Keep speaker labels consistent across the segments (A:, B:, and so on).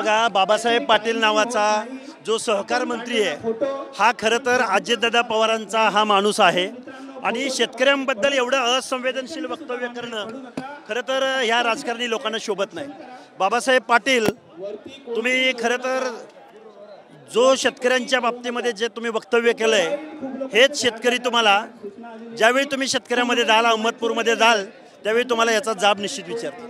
A: बघा, बाबासाहेब पाटील नावाचा जो सहकार मंत्री आहे हा खरं तर अजितदादा पवारांचा हा माणूस आहे आणि शेतकऱ्यांबद्दल एवढं असंवेदनशील वक्तव्य करणं खरं तर ह्या राजकारणी लोकांना शोभत नाही। बाबासाहेब पाटील, तुम्ही खरं तर जो शेतकऱ्यांच्या बाबतीमध्ये जे तुम्ही वक्तव्य केलंय हेच शेतकरी तुम्हाला ज्यावेळी तुम्ही शेतकऱ्यामध्ये जाल, अहमदपूरमध्ये जाल, त्यावेळी तुम्हाला याचा जाब निश्चित विचारतात।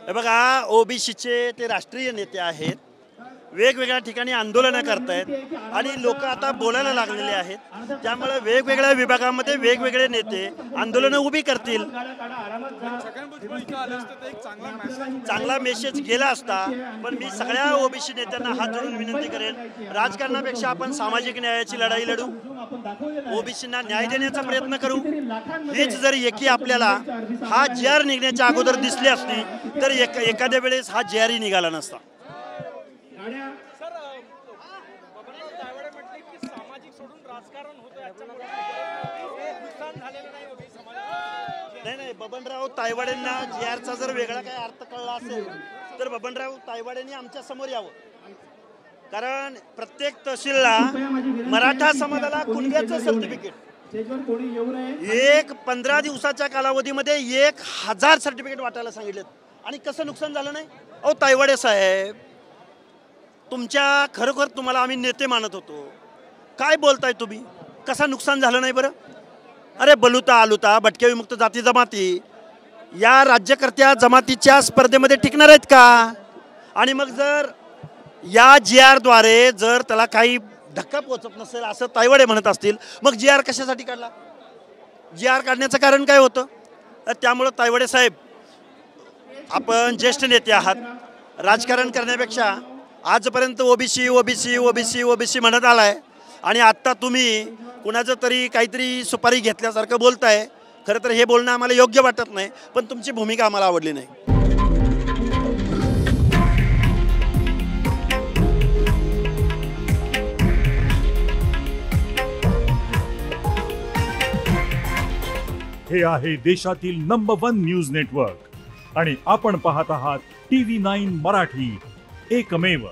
A: हे बघा, ओबीसीचे ते राष्ट्रीय नेते आहेत, वेगवेगळ्या ठिकाणी आंदोलनं करतायत आणि लोक आता बोलायला लागलेले आहेत, त्यामुळे वेगवेगळ्या विभागामध्ये वेगवेगळे नेते आंदोलनं उभी करतील। चांगला मेसेज गेला असता, पण मी सगळ्या ओबीसी नेत्यांना हात जोडून विनंती करेन, राजकारणापेक्षा आपण सामाजिक न्यायाची लढाई लढू, ओबीसींना न्याय देण्याचा प्रयत्न करू। हीच जर एकी आपल्याला हा JR निघण्याच्या अगोदर दिसली असती तर एखाद्या वेळेस हा JR निघाला नसता। नाही, बबनराव तायवाडेंना JRचा जर वेगळा काही अर्थ कळला असेल तर बबनराव तायवाडेंनी आमच्या समोर यावं, कारण प्रत्येक तहसीलला मराठा समाजाला कुणब्याचं सर्टिफिकेट 15 दिवसाच्या कालावधीमध्ये 1000 सर्टिफिकेट वाटायला सांगितलेत आणि कसं नुकसान झालं नाही? अहो तायवाडे साहेब, तुमच्या खरोखर तुम्हाला आम्ही नेते मानत होतो, काय बोलताय तुम्ही? कसं नुकसान झालं नाही बरं? अरे बलुता आलुता भटक्या विमुक्त जाती जमाती या राज्यकर्त्या जमातीच्या स्पर्धेमध्ये टिकणार आहेत का? आणि मग जर या JRद्वारे जर त्याला काही धक्का पोहोचत नसेल असं तायवाडे म्हणत असतील, मग JR कशासाठी काढला? JR काढण्याचं कारण काय होतं? त्यामुळं तायवाडे साहेब, आपण ज्येष्ठ नेते आहात, राजकारण करण्यापेक्षा आजपर्यंत ओबीसी ओबीसी ओबीसी ओबीसी म्हणत आलाय आणि आत्ता तुम्ही कुणाचं तरी काहीतरी सुपारी घेतल्यासारखं बोलताय। खरं तर हे बोलणं आम्हाला योग्य वाटत नाही, पण तुमची भूमिका आम्हाला आवडली नाही।
B: हे आहे देशातील नंबर 1 न्यूज नेटवर्क आणि आपण पाहत आहात TV9 मराठी, एकमेव।